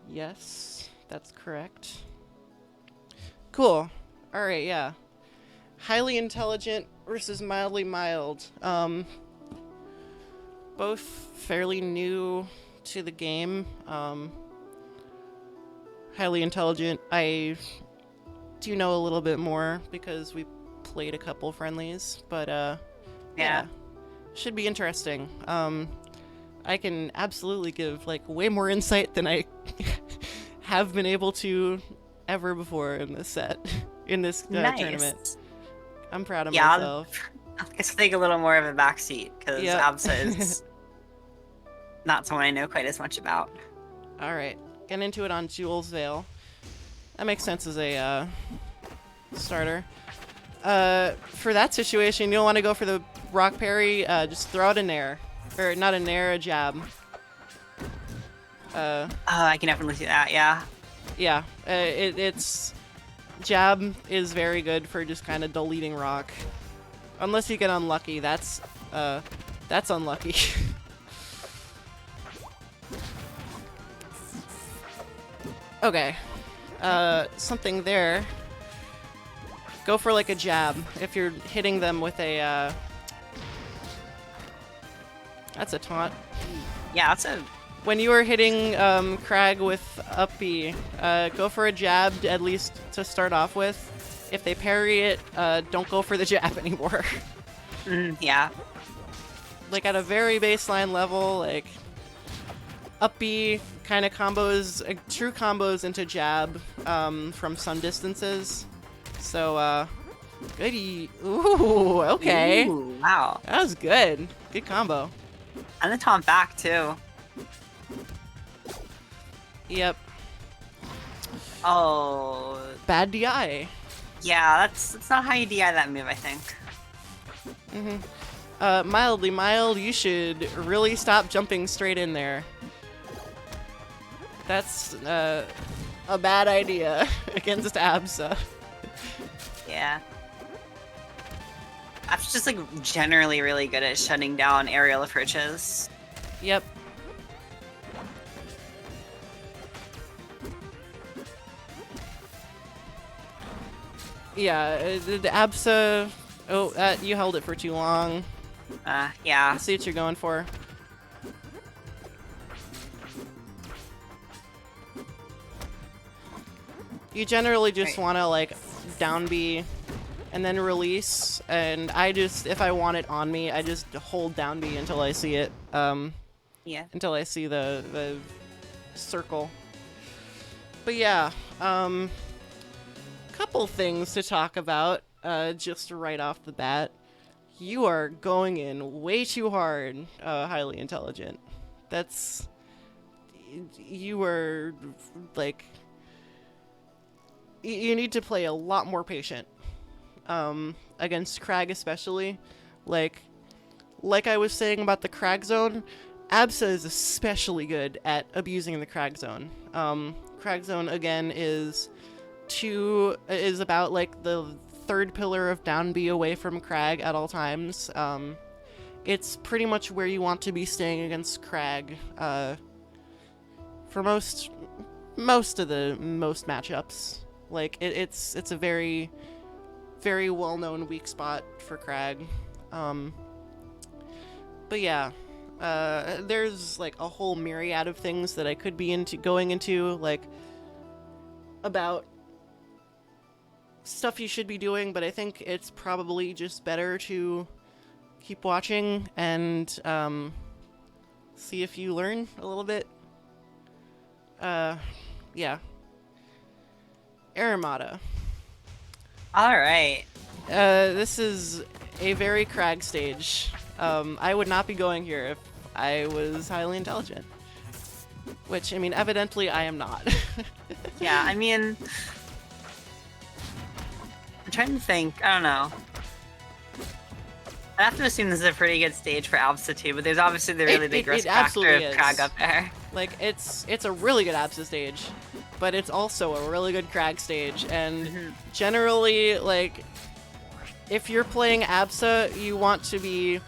Yes, that's correct. Cool. Alright, yeah. Highly intelligent versus mildly mild. Both fairly new to the game. Highly intelligent, I do know a little bit more because we played a couple friendlies, but yeah. Should be interesting. I can absolutely give like way more insight than I have been able to ever before in this set, in this tournament. I'm proud of myself. I guess I'll take a little more of a backseat because Yep. Absa is not someone I know quite as much about. All right, get into it on Jules Veil. That makes sense as a starter. For that situation, you'll want to go for the rock parry. Just throw out a nair, or not a nair, a jab. I can definitely see that. Yeah. Yeah. It's jab is very good for just kind of deleting rock, unless you get unlucky. That's unlucky. Okay. Something there. Go for like a jab if you're hitting them with a that's a taunt. Yeah, that's a... When you are hitting Kragg with up B, go for a jab at least to start off with. If they parry it, don't go for the jab anymore. Yeah. Like at a very baseline level, like up B kind of combos, true combos into jab from some distances. So, goody. Ooh, okay. Ooh, wow. That was good. Good combo. And the taunt back, too. Yep. Oh. Bad DI. Yeah, that's not how you DI that move, I think. Mildly mild, you should really stop jumping straight in there. That's a bad idea against Absa. Yeah. Absa's just like generally really good at shutting down aerial approaches. Yep. Yeah, the Absa... Oh, you held it for too long. Yeah. Let's see what you're going for. You generally just want to, like, down B and then release, and I just, if I want it on me, I just hold down B until I see it. Yeah. Until I see the circle. But yeah, couple things to talk about, just right off the bat. You are going in way too hard, highly intelligent. That's... You were, like... You need to play a lot more patient. Against Kragg especially. Like I was saying about the Kragg zone, Absa is especially good at abusing the Kragg zone. Kragg zone, again, is about, like, the third pillar of down B away from Kragg at all times. It's pretty much where you want to be staying against Kragg, for most matchups. Like, it's a very, very well-known weak spot for Kragg. But yeah, there's, like, a whole myriad of things that I could be going into, like, about stuff you should be doing, but I think it's probably just better to keep watching and see if you learn a little bit. Yeah. Aramata. Alright. This is a very Kragg stage. I would not be going here if I was highly intelligent. Which, I mean, evidently I am not. Yeah, I mean... I'm trying to think. I don't know. I have to assume this is a pretty good stage for Absa too, but there's obviously the really big risk factor of Kragg up there. Like, it's a really good Absa stage, but it's also a really good Kragg stage, and generally, like, if you're playing Absa, you want to be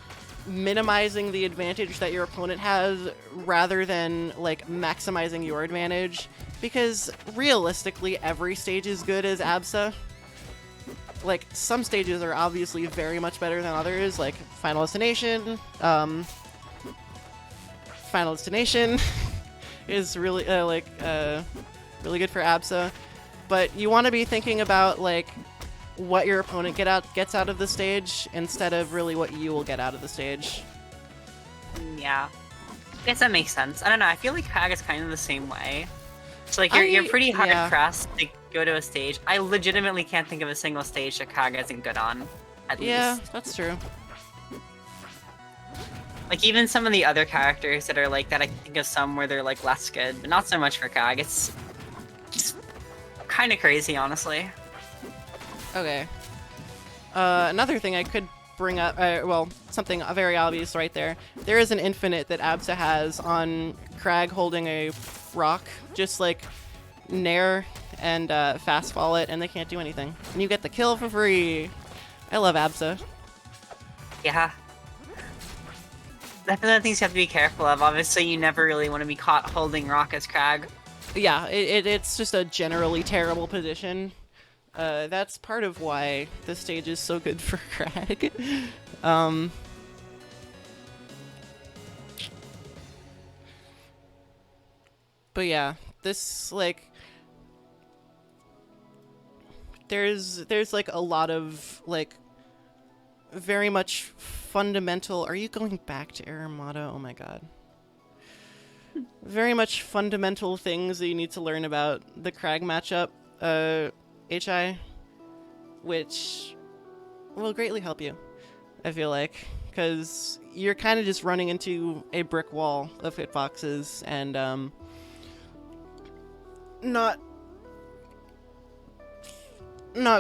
minimizing the advantage that your opponent has rather than like maximizing your advantage, because realistically every stage is good as Absa. Like, some stages are obviously very much better than others, like Final Destination. Final Destination is really really good for Absa, but you want to be thinking about like what your opponent gets out of the stage instead of really what you will get out of the stage. Yeah, I guess that makes sense. I don't know. I feel like Kragg is kind of the same way. So like you're pretty hard pressed to go to a stage. I legitimately can't think of a single stage that Kragg isn't good on. At least. Yeah, that's true. Like even some of the other characters that are like that, I can think of some where they're like less good, but not so much for Kragg. It's just kind of crazy, honestly. Okay. Another thing I could bring up, well, something very obvious right there. There is an infinite that Absa has on Kragg holding a rock, just like Nair and fast fall it, and they can't do anything. And you get the kill for free. I love Absa. Yeah. That's another things you have to be careful of. Obviously, you never really want to be caught holding rock as Kragg. Yeah, it's just a generally terrible position. That's part of why this stage is so good for Kragg. But yeah, this, like, there's like a lot of, like, very much fundamental... Are you going back to Aramata? Oh my god. Very much fundamental things that you need to learn about the Kragg matchup, HI, which will greatly help you, I feel like, because you're kind of just running into a brick wall of hitboxes and not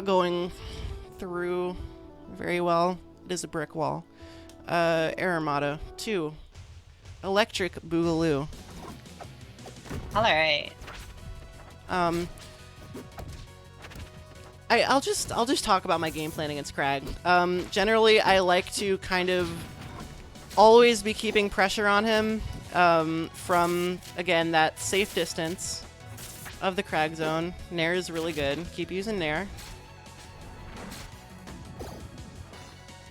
going through very well. It is a brick wall. Aramata 2, Electric Boogaloo. Alright. I'll just talk about my game plan against Kragg. Generally, I like to kind of always be keeping pressure on him from, again, that safe distance of the Kragg zone. Nair is really good. Keep using Nair.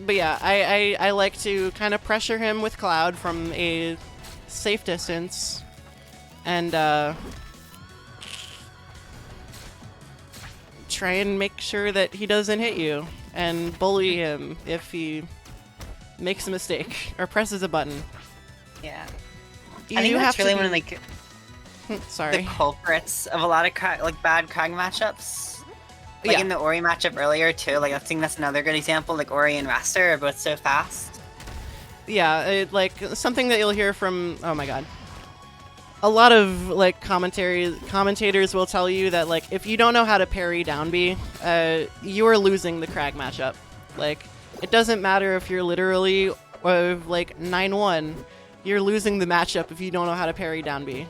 But yeah, I like to kind of pressure him with Cloud from a safe distance and try and make sure that he doesn't hit you and bully him if he makes a mistake or presses a button. Yeah. I think that's really one of like sorry, the culprits of a lot of bad Kragg matchups. Like in the Ori matchup earlier too, like I think that's another good example. Like Ori and Raster are both so fast. Yeah, like something that you'll hear from, oh my god, a lot of like commentators will tell you that like if you don't know how to parry down B, you are losing the Kragg matchup. Like it doesn't matter if you're literally like 9-1, you're losing the matchup if you don't know how to parry down B,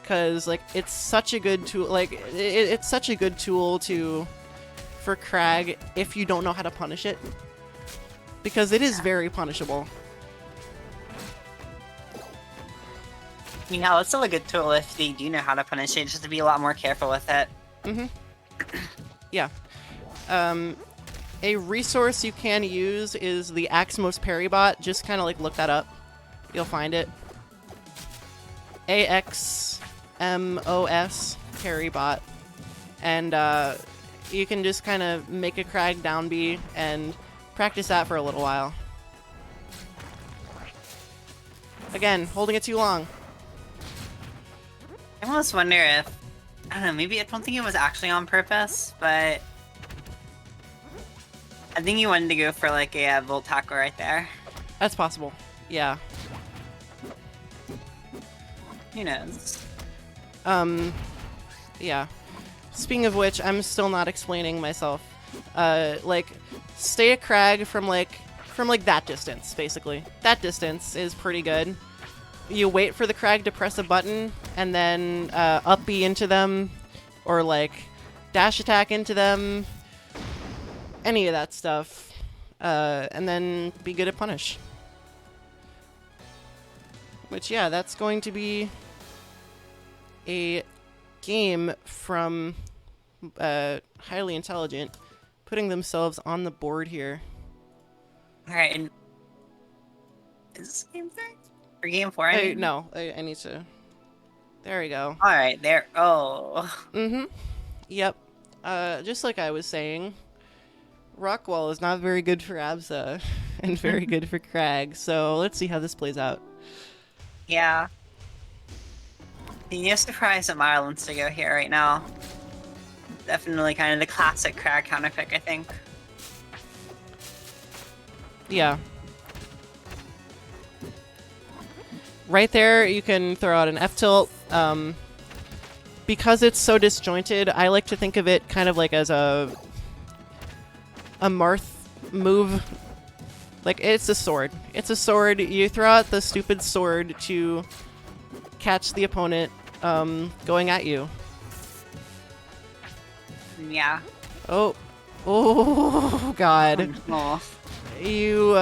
because like it's such a good tool. Like it's such a good tool for Kragg if you don't know how to punish it, because it is very punishable. Yeah, it's still a good tool if they do know how to punish it, just to be a lot more careful with it. Yeah. A resource you can use is the Axmos Parry bot. Just kind of like look that up. You'll find it. AXMOS Parry bot. And you can just kind of make a Kragg down B and practice that for a little while. Again, holding it too long. I almost wonder if, I don't know, maybe I don't think it was actually on purpose, but I think he wanted to go for like a Volt tackle right there. That's possible. Yeah. Who knows? Yeah. Speaking of which, I'm still not explaining myself. Like, stay at Kragg from that distance, basically. That distance is pretty good. You wait for the Kragg to press a button, and then up B into them, or like dash attack into them, any of that stuff, and then be good at punish. Which, yeah, that's going to be a game from Highly Intelligent putting themselves on the board here. Alright, and is this game 3? Or game 4, I mean? No, I need to... There we go. Alright, there. Oh. Mm-hmm. Yep. Just like I was saying, Rockwall is not very good for Absa and very good for Kragg, so let's see how this plays out. Yeah. You're surprised that Mile wants to go here right now. Definitely kind of the classic Kragg counterpick, I think. Yeah. Right there, you can throw out an F-tilt. Because it's so disjointed, I like to think of it kind of like as a Marth move. Like, it's a sword. It's a sword. You throw out the stupid sword to catch the opponent going at you. Yeah. Oh. Oh, God. Oh. You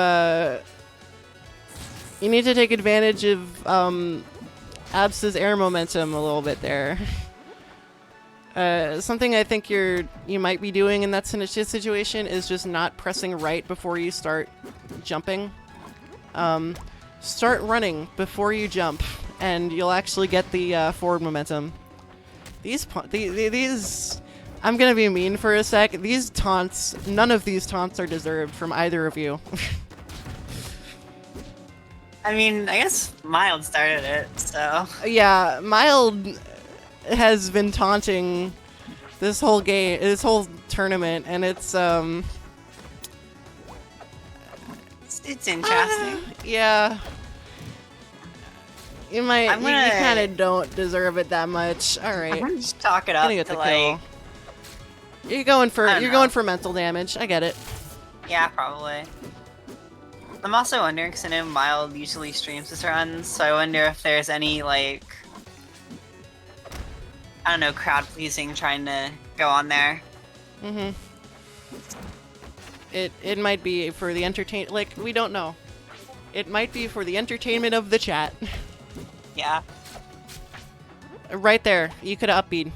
need to take advantage of Absa's air momentum a little bit there. Something I think you might be doing in that situation is just not pressing right before you start jumping. Start running before you jump, and you'll actually get the forward momentum. These I'm gonna be mean for a sec. These taunts, none of these taunts are deserved from either of you. I mean, I guess Mild started it, so... Yeah, Mild has been taunting this whole game, this whole tournament, and it's interesting. Yeah. You kind of don't deserve it that much. All right. I'm gonna just talk it up Get to the like... kill. You're going for mental damage. I get it. Yeah, probably. I'm also wondering, because I know Mild usually streams his runs, so I wonder if there's any, like... I don't know, crowd-pleasing trying to go on there. Mm-hmm. It might be for the like, we don't know. It might be for the entertainment of the chat. Yeah. Right there, you could have up-beat.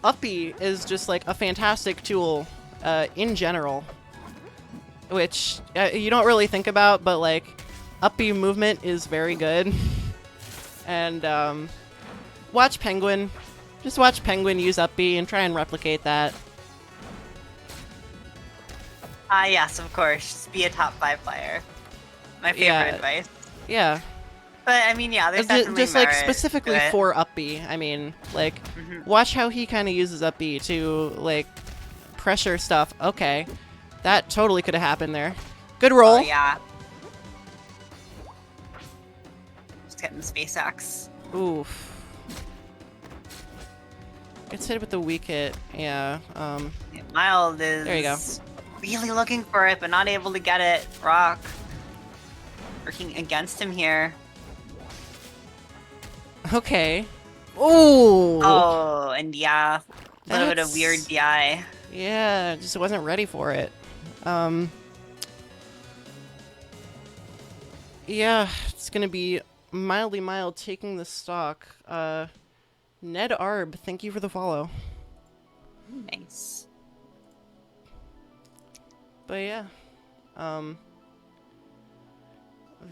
Up-B is just like a fantastic tool in general, which you don't really think about, but like up-B movement is very good. And watch Penguin. Just watch Penguin use up-B and try and replicate that. Yes, of course. Just be a top 5 player. My favorite advice. Yeah. But, I mean, yeah, there's definitely just like specifically for up-B. I mean, like, watch how he kind of uses up-B to, like, pressure stuff. Okay. That totally could have happened there. Good roll. Oh, yeah. Just getting the space axe. Oof. Gets hit with the weak hit. Yeah. Yeah, Mild is... There you go. Really looking for it, but not able to get it. Rock. Working against him here. Okay. Ooh. Oh, and yeah. A little bit of weird DI. Yeah, just wasn't ready for it. Yeah, it's gonna be MildlyMild taking the stock. Ned Arb, thank you for the follow. Nice. But yeah,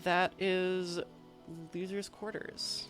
that is Losers Quarters.